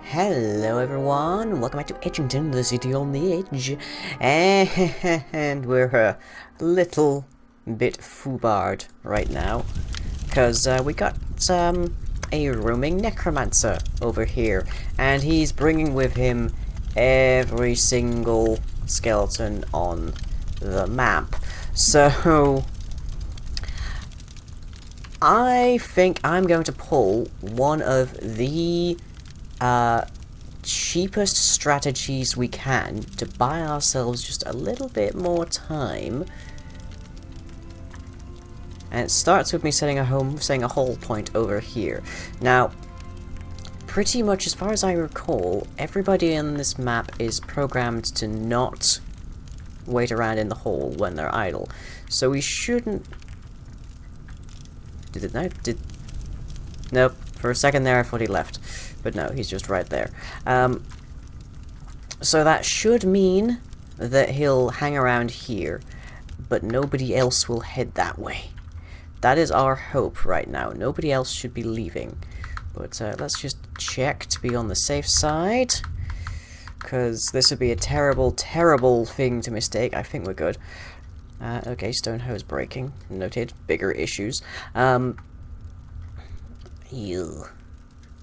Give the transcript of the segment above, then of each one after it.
Hello everyone, welcome back to Edgington, the city on the edge, and we're a little bit foobarred right now, because we got a roaming necromancer over here, and he's bringing with him every single skeleton on the map. So I think I'm going to pull one of the cheapest strategies we can to buy ourselves just a little bit more time. And it starts with me setting a hold point over here. Now, pretty much as far as I recall, everybody on this map is programmed to not wait around in the hole when they're idle. So we shouldn't... Nope. For a second there I thought he left. But no, he's just right there. So that should mean that he'll hang around here, but nobody else will head that way. That is our hope right now. Nobody else should be leaving. But let's just check to be on the safe side, because this would be a terrible, terrible thing to mistake. I think we're good. Okay, stone hose breaking. Noted. Bigger issues. Ew.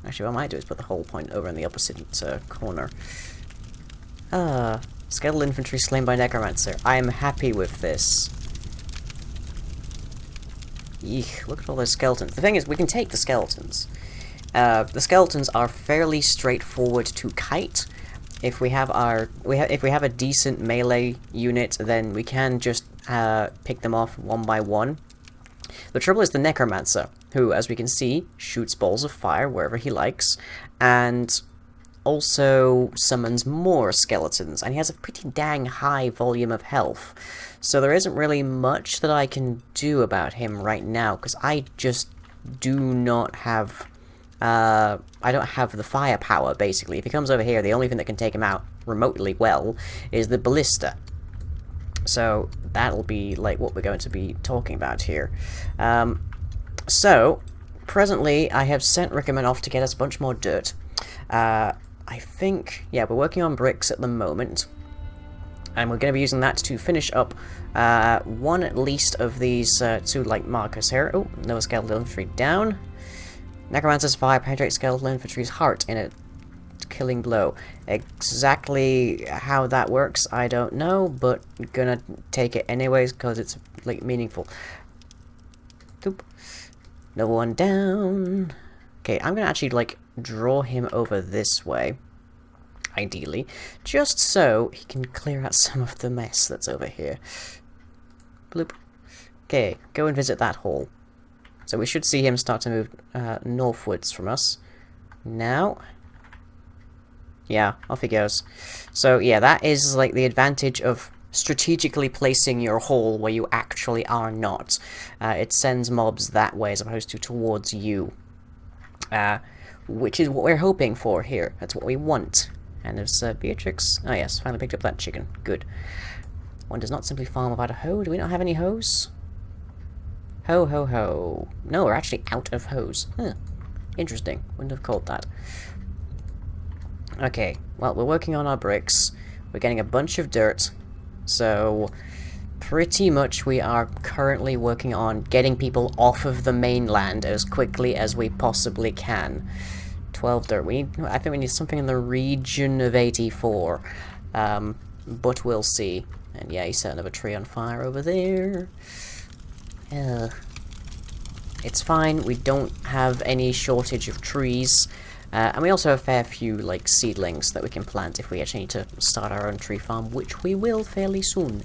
Actually, what I might do is put the whole point over in the opposite corner. Skeletal infantry slain by necromancer. I am happy with this. Eek, look at all those skeletons. The thing is, we can take the skeletons. The skeletons are fairly straightforward to kite. If we have if we have a decent melee unit, then we can just pick them off one by one. The trouble is the necromancer, who, as we can see, shoots balls of fire wherever he likes, and also summons more skeletons, and he has a pretty dang high volume of health. So there isn't really much that I can do about him right now, because I just do not have... I don't have the firepower, basically. If he comes over here, the only thing that can take him out remotely well is the ballista. So that'll be like what we're going to be talking about here. So presently I have sent Rickerman off to get us a bunch more dirt. I think, yeah, we're working on bricks at the moment, and we're going to be using that to finish up one at least of these two like markers here. Oh, no skeletal infantry down. Necromancer's fire penetrates skeletal infantry's heart in a killing blow. Exactly how that works, I don't know, but gonna take it anyways because it's like meaningful. Doop. No one down. Okay, I'm gonna actually like draw him over this way, ideally, just so he can clear out some of the mess that's over here. Bloop. Okay, go and visit that hall. So we should see him start to move northwards from us now. Yeah, off he goes. So yeah, that is like the advantage of strategically placing your hole where you actually are not. It sends mobs that way as opposed to towards you. Which is what we're hoping for here. That's what we want. And there's Beatrix. Oh yes, finally picked up that chicken. Good. One does not simply farm without a hoe. Do we not have any hoes? Ho ho ho. No, we're actually out of hose. Huh. Interesting. Wouldn't have called that. Okay, well, we're working on our bricks. We're getting a bunch of dirt. So, pretty much we are currently working on getting people off of the mainland as quickly as we possibly can. 12 dirt. I think we need something in the region of 84. But we'll see. And yeah, he set another tree on fire over there. It's fine. We don't have any shortage of trees. And we also have a fair few, like, seedlings that we can plant if we actually need to start our own tree farm, which we will fairly soon.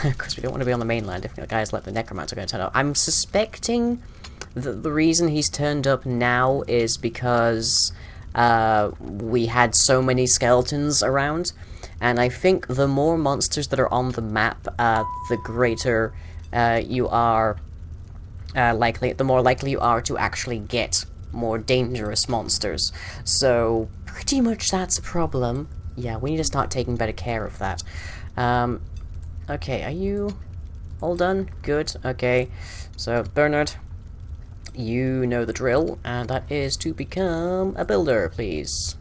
Because we don't want to be on the mainland if the guys like the necromancer are going to turn up. I'm suspecting that the reason he's turned up now is because we had so many skeletons around. And I think the more monsters that are on the map, the greater you are the more likely you are to actually get more dangerous monsters. So pretty much that's a problem. Yeah, we need to start taking better care of that. Okay, are you all done? Good. Okay, so Bernard, you know the drill, and that is to become a builder, please.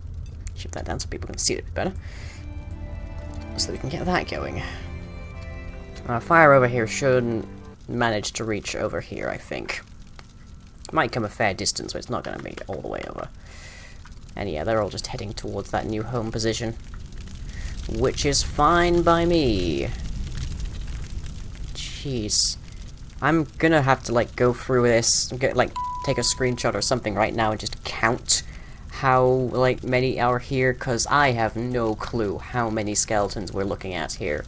Shift that down so people can see it a bit better. So that we can get that going. Fire over here shouldn't manage to reach over here, I think. Might come a fair distance, but it's not going to be all the way over. And yeah, they're all just heading towards that new home position. Which is fine by me. Jeez. I'm gonna have to, like, go through this, like, take a screenshot or something right now and just count how, like, many are here, because I have no clue how many skeletons we're looking at here.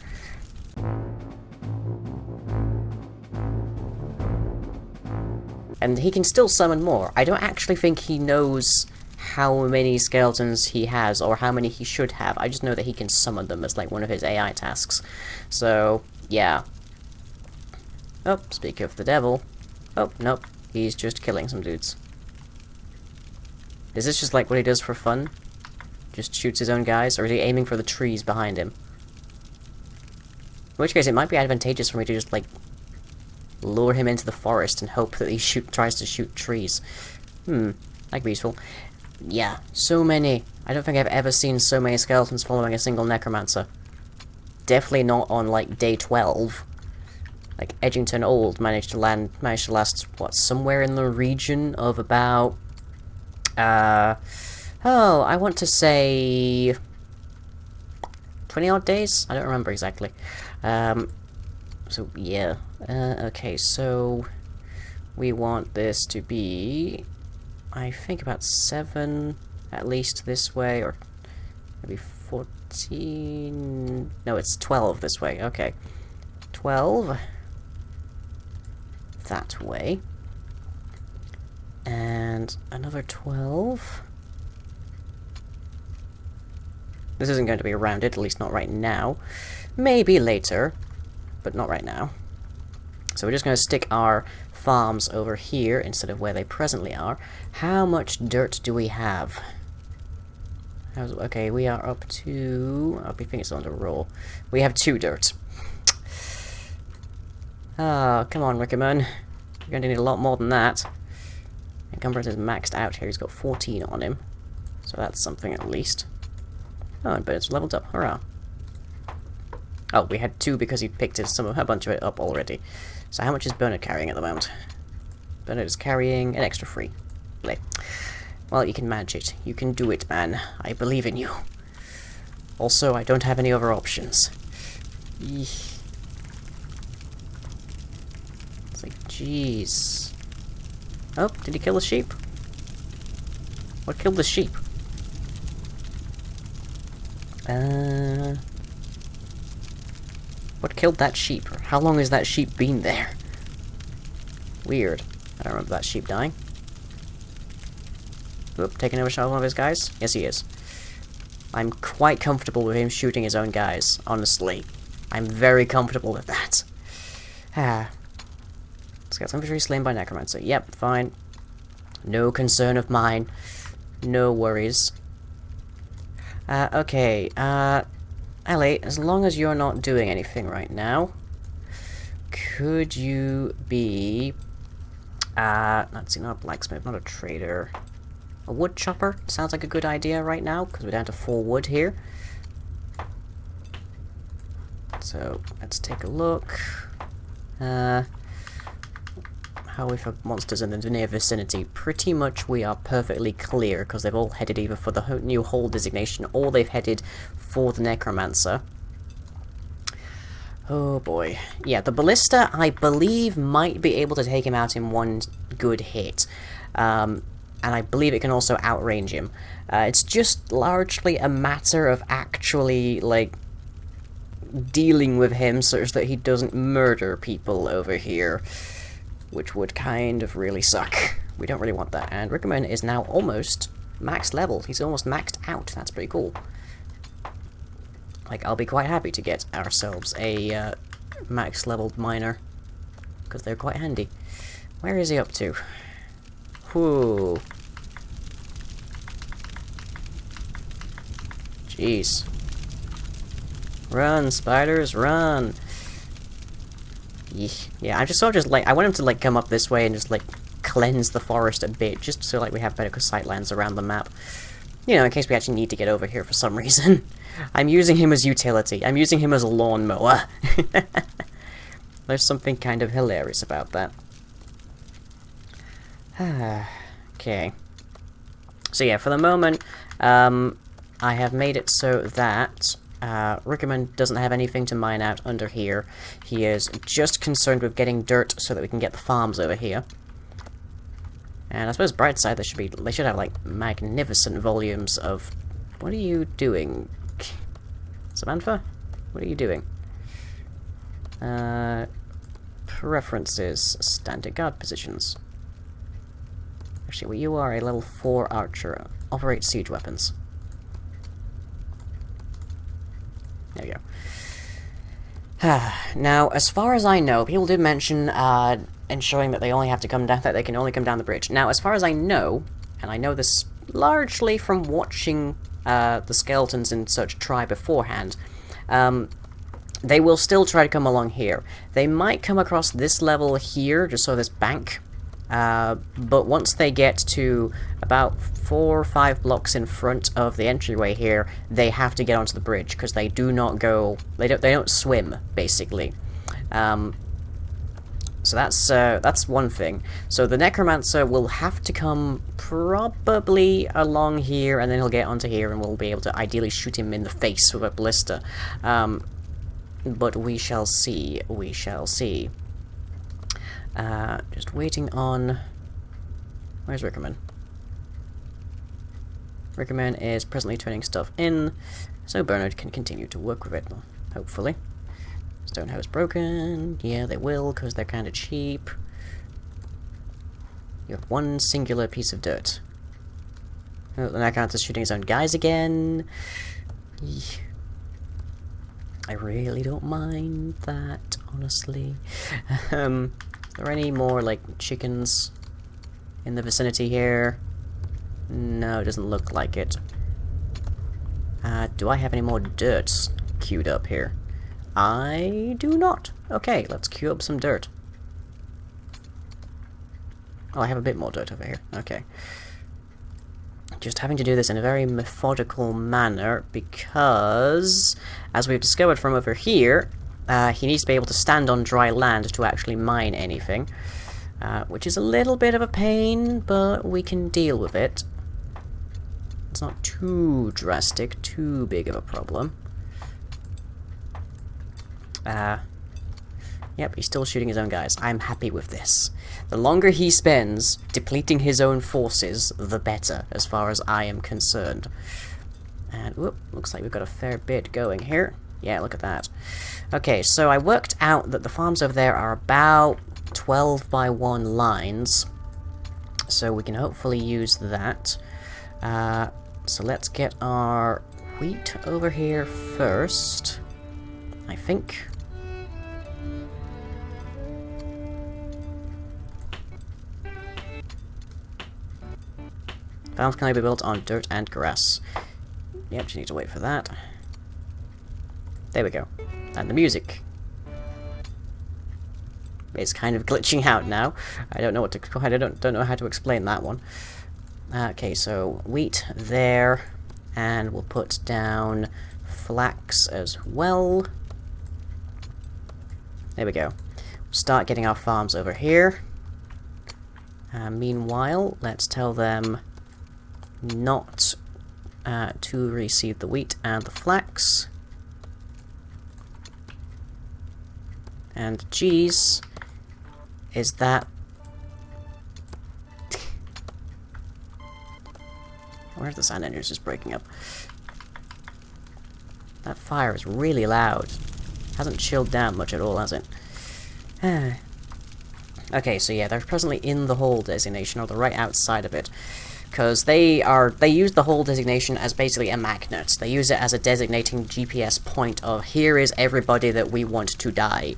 And he can still summon more. I don't actually think he knows how many skeletons he has, or how many he should have. I just know that he can summon them as, like, one of his AI tasks. So, yeah. Oh, speak of the devil. Oh, nope. He's just killing some dudes. Is this just, like, what he does for fun? Just shoots his own guys? Or is he aiming for the trees behind him? In which case, it might be advantageous for me to just, like, lure him into the forest and hope that he tries to shoot trees. That could be useful. Yeah, so many. I don't think I've ever seen so many skeletons following a single necromancer. Definitely not on, like, day 12. Like, Edgington Old managed to last, what, somewhere in the region of about, I want to say 20-odd days? I don't remember exactly. So, yeah. Okay, so we want this to be, I think, about 7, at least this way, or maybe 14... No, it's 12 this way, okay. 12... that way. And another 12. This isn't going to be rounded, at least not right now. Maybe later, but not right now. So we're just going to stick our farms over here instead of where they presently are. How much dirt do we have? Okay, we are up to... I think it's on the roll. We have 2 dirt. Oh, come on, Wickerman. You're going to need a lot more than that. Encumbrance is maxed out here. He's got 14 on him. So that's something at least. Oh, and Bernard's leveled up. Hurrah. Oh, we had 2 because he picked a bunch of it up already. So how much is Bernard carrying at the moment? Bernard is carrying an extra 3. Well, you can manage it. You can do it, man. I believe in you. Also, I don't have any other options. Eesh. It's like, jeez. Oh, did he kill the sheep? What killed the sheep? What killed that sheep? How long has that sheep been there? Weird. I don't remember that sheep dying. Oop, taking over shot of one of his guys? Yes, he is. I'm quite comfortable with him shooting his own guys, honestly. I'm very comfortable with that. Scouts infantry slain by necromancer. Yep, fine. No concern of mine. No worries. Okay, Ellie, as long as you're not doing anything right now, could you be, let's see, not a blacksmith, not a trader, a wood chopper? Sounds like a good idea right now, because we're down to 4 wood here. So, let's take a look. How we for monsters in the near vicinity? Pretty much we are perfectly clear, because they've all headed either for the new hole designation, or they've headed for the necromancer. Oh boy. Yeah, the ballista, I believe, might be able to take him out in one good hit. And I believe it can also outrange him. It's just largely a matter of actually, like, dealing with him such that he doesn't murder people over here. Which would kind of really suck. We don't really want that. And Rickerman is now almost max level. He's almost maxed out. That's pretty cool. Like, I'll be quite happy to get ourselves a max leveled miner. Because they're quite handy. Where is he up to? Whew. Jeez. Run, spiders, run! Yeah, I'm just sort of just like, I want him to like come up this way and just like cleanse the forest a bit, just so like we have better sightlines around the map. You know, in case we actually need to get over here for some reason. I'm using him as utility. I'm using him as a lawnmower. There's something kind of hilarious about that. Okay. So yeah, for the moment, I have made it so that Rickerman doesn't have anything to mine out under here. He is just concerned with getting dirt so that we can get the farms over here. And I suppose bright side, they should have like magnificent volumes of. What are you doing, Samantha? What are you doing? Preferences, standard guard positions. Actually, well, you are a level 4 archer. Operate siege weapons. There you go. Now, as far as I know, people did mention ensuring that they only have to come down, that they can only come down the bridge. Now, as far as I know, and I know this largely from watching the skeletons and such try beforehand, they will still try to come along here. They might come across this level here, just so this bank. But once they get to about 4 or 5 blocks in front of the entryway here, they have to get onto the bridge because they do not go. They don't swim, basically. So that's one thing. So the necromancer will have to come probably along here, and then he'll get onto here, and we'll be able to ideally shoot him in the face with a ballista. But we shall see. We shall see. Just waiting on. Where's Rickerman? Rickerman is presently turning stuff in, so Bernard can continue to work with it, hopefully. Stone house broken. Yeah, they will, because they're kind of cheap. You have one singular piece of dirt. Oh, the necromancer's shooting his own guys again. I really don't mind that, honestly. Are there any more, like, chickens in the vicinity here? No, it doesn't look like it. Do I have any more dirt queued up here? I do not. Okay, let's queue up some dirt. Oh, I have a bit more dirt over here. Okay. Just having to do this in a very methodical manner because, as we've discovered from over here, he needs to be able to stand on dry land to actually mine anything, which is a little bit of a pain, but we can deal with it. It's not too drastic, too big of a problem. Yep, he's still shooting his own guys. I'm happy with this. The longer he spends depleting his own forces, the better, as far as I am concerned. And, whoop, looks like we've got a fair bit going here. Yeah, look at that. Okay, so I worked out that the farms over there are about 12 by 1 lines. So we can hopefully use that. So let's get our wheat over here first, I think. Farms can only be built on dirt and grass. Yep, just need to wait for that. There we go. And the music is kind of glitching out now. I don't know what to. I don't know how to explain that one. Okay, so wheat there, and we'll put down flax as well. There we go. Start getting our farms over here. Meanwhile, let's tell them not to receive the wheat and the flax. And geez, is that... Where's the sand engine just breaking up? That fire is really loud. Hasn't chilled down much at all, has it? Okay, so yeah, they're presently in the hole designation, or the right outside of it. Because they use the hole designation as basically a magnet. They use it as a designating GPS point of, here is everybody that we want to die.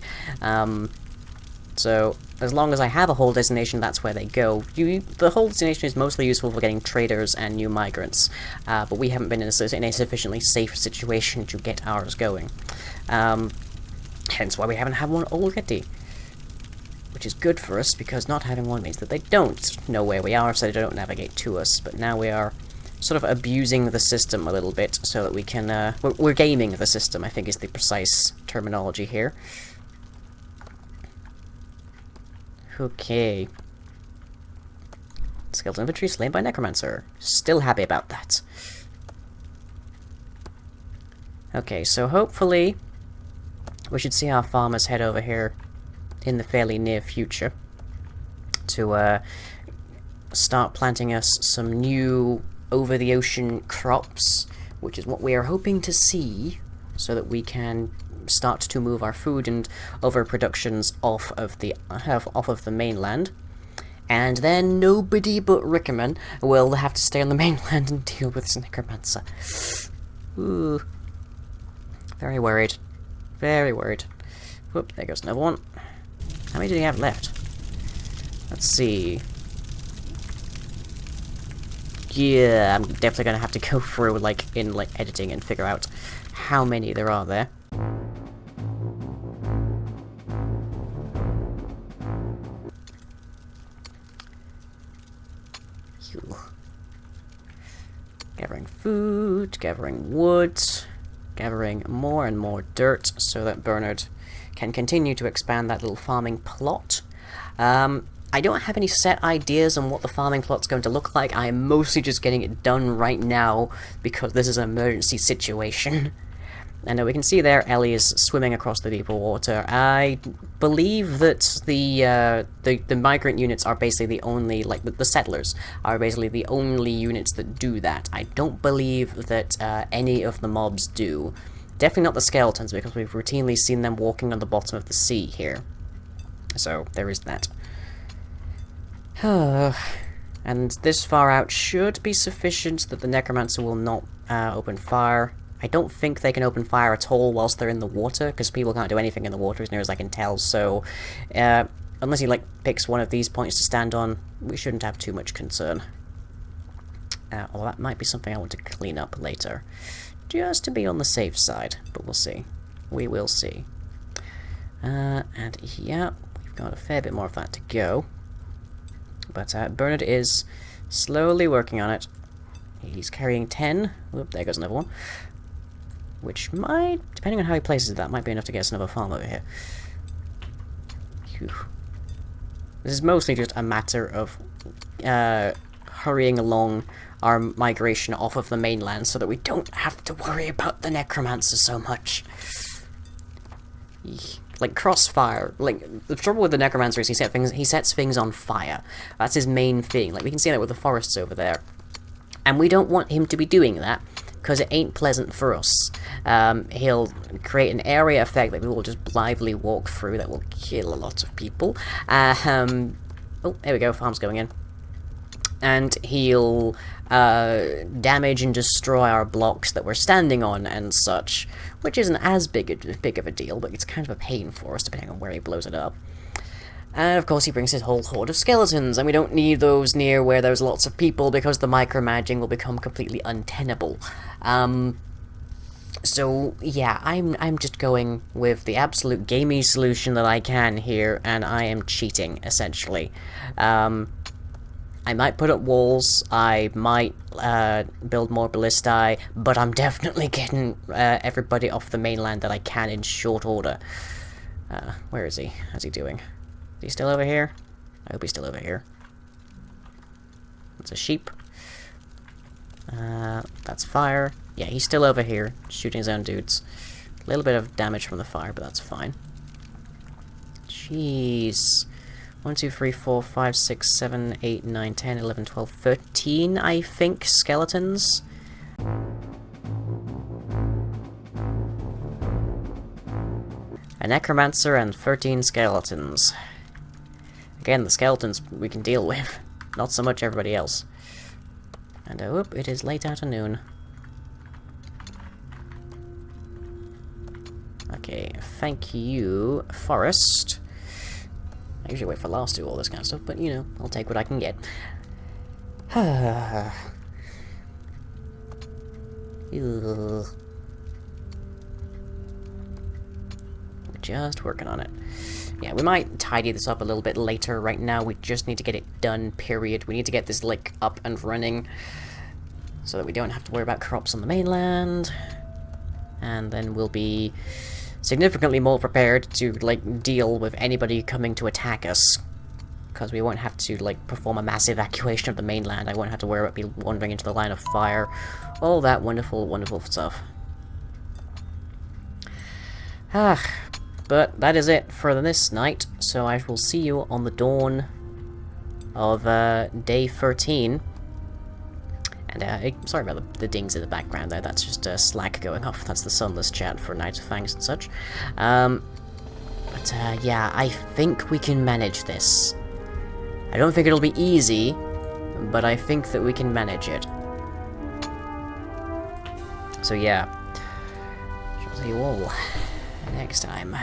So, as long as I have a hole designation, that's where they go. The hole designation is mostly useful for getting traders and new migrants, but we haven't been in a sufficiently safe situation to get ours going. Hence why we haven't had one already. Which is good for us, because not having one means that they don't know where we are, so they don't navigate to us. But now we are sort of abusing the system a little bit so that we can, we're gaming the system, I think is the precise terminology here. Okay. Skeleton infantry slain by necromancer. Still happy about that. Okay, so hopefully we should see our farmers head over here in the fairly near future to start planting us some new over-the-ocean crops, which is what we are hoping to see, so that we can start to move our food and overproductions off of the mainland. And then nobody but Rickerman will have to stay on the mainland and deal with this necromancer. Ooh. Very worried. Very worried. Whoop, there goes another one. How many do we have left? Let's see. Yeah, I'm definitely gonna have to go through, in editing and figure out how many there are there. Gathering food, gathering wood, gathering more and more dirt so that Bernard can continue to expand that little farming plot. I don't have any set ideas on what the farming plot's going to look like. I am mostly just getting it done right now because this is an emergency situation. And we can see there Ellie is swimming across the deeper water. I believe that the migrant units are basically the only, the settlers are basically the only units that do that. I don't believe that any of the mobs do. Definitely not the skeletons, because we've routinely seen them walking on the bottom of the sea here. So, there is that. And this far out should be sufficient that the necromancer will not open fire. I don't think they can open fire at all whilst they're in the water, because people can't do anything in the water as near as I can tell, so unless he picks one of these points to stand on, we shouldn't have too much concern. Although that might be something I want to clean up later, just to be on the safe side, but we'll see. We will see. And yeah, we've got a fair bit more of that to go. But Bernard is slowly working on it. He's carrying 10. Whoop, there goes another one. Which might, depending on how he places that, might be enough to get us another farm over here. Phew. This is mostly just a matter of hurrying along our migration off of the mainland so that we don't have to worry about the necromancer so much. Crossfire. The trouble with the necromancer is he sets things on fire. That's his main thing. We can see that with the forests over there. And we don't want him to be doing that, because it ain't pleasant for us. He'll create an area effect that we will just blithely walk through that will kill a lot of people. Oh, there we go, farm's going in. And he'll damage and destroy our blocks that we're standing on and such, which isn't as big of a deal, but it's kind of a pain for us depending on where he blows it up. And of course he brings his whole horde of skeletons, and we don't need those near where there's lots of people because the micromanaging will become completely untenable. So yeah, I'm just going with the absolute gamey solution that I can here, and I am cheating, essentially. I might put up walls, I might build more ballistae, but I'm definitely getting everybody off the mainland that I can in short order. Where is he? How's he doing? Is he still over here? I hope he's still over here. That's a sheep. That's fire. Yeah, he's still over here, shooting his own dudes. A little bit of damage from the fire, but that's fine. Jeez. 1, 2, 3, 4, 5, 6, 7, 8, 9, 10, 11, 12, 13, I think, skeletons. A necromancer and 13 skeletons. Again, the skeletons we can deal with, not so much everybody else. And whoop, it is late afternoon. Okay, thank you, Forest. I usually wait for last to do all this kind of stuff, but you know, I'll take what I can get. We're just working on it. Yeah, we might tidy this up a little bit later. Right now, we just need to get it done, period. We need to get this, up and running. so that we don't have to worry about crops on the mainland. And then we'll be significantly more prepared to, like, deal with anybody coming to attack us. Because we won't have to, like, perform a mass evacuation of the mainland. I won't have to worry about people wandering into the line of fire. All that wonderful, wonderful stuff. But that is it for this night. So I will see you on the dawn of day 13. And sorry about the dings in the background there. That's just Slack going off. That's the Sunless chat for Knights of Fangs and such. Yeah, I think we can manage this. I don't think it'll be easy, but I think that we can manage it. So yeah, shall see you all next time.